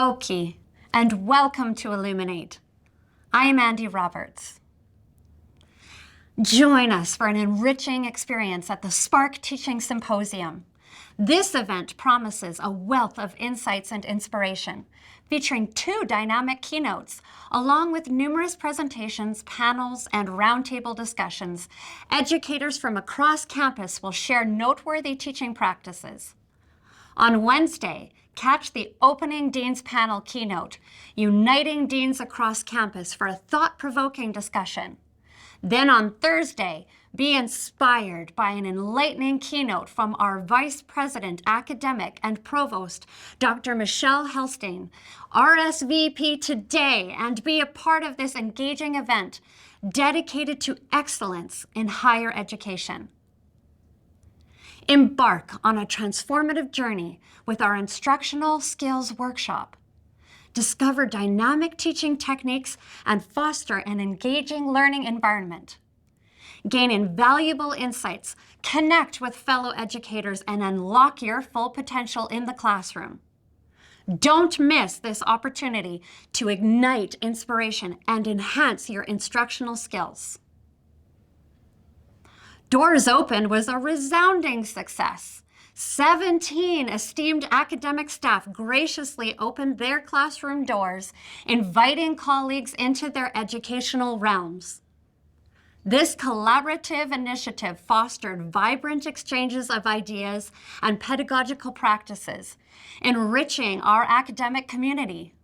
Oki, and welcome to Illuminate. I am Andy Roberts. Join us for an enriching experience at the Spark Teaching Symposium. This event promises a wealth of insights and inspiration, featuring 2 dynamic keynotes, along with numerous presentations, panels, and roundtable discussions. Educators from across campus will share noteworthy teaching practices. On Wednesday, catch the opening Dean's Panel keynote, uniting deans across campus for a thought-provoking discussion. Then on Thursday, be inspired by an enlightening keynote from our Vice President, Academic and Provost, Dr. Michelle Helstein. RSVP today and be a part of this engaging event dedicated to excellence in higher education. Embark on a transformative journey with our Instructional Skills Workshop. Discover dynamic teaching techniques and foster an engaging learning environment. Gain invaluable insights, connect with fellow educators, and unlock your full potential in the classroom. Don't miss this opportunity to ignite inspiration and enhance your instructional skills. Doors Open was a resounding success. 17 esteemed academic staff graciously opened their classroom doors, inviting colleagues into their educational realms. This collaborative initiative fostered vibrant exchanges of ideas and pedagogical practices, enriching our academic community.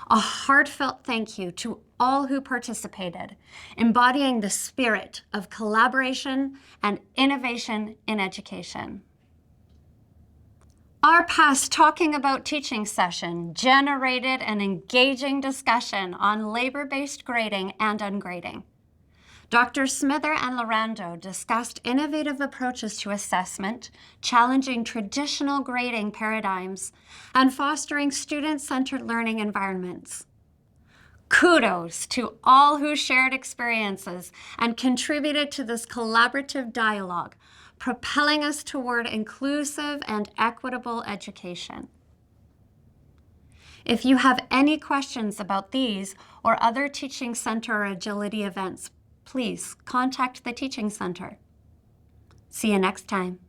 A heartfelt thank you to all who participated, embodying the spirit of collaboration and innovation in education. Our past Talking About Teaching session generated an engaging discussion on labor-based grading and ungrading. Dr. Smither and Lorando discussed innovative approaches to assessment, challenging traditional grading paradigms, and fostering student-centered learning environments. Kudos to all who shared experiences and contributed to this collaborative dialogue, propelling us toward inclusive and equitable education. If you have any questions about these or other Teaching Center or Agility events, please contact the Teaching Center. See you next time.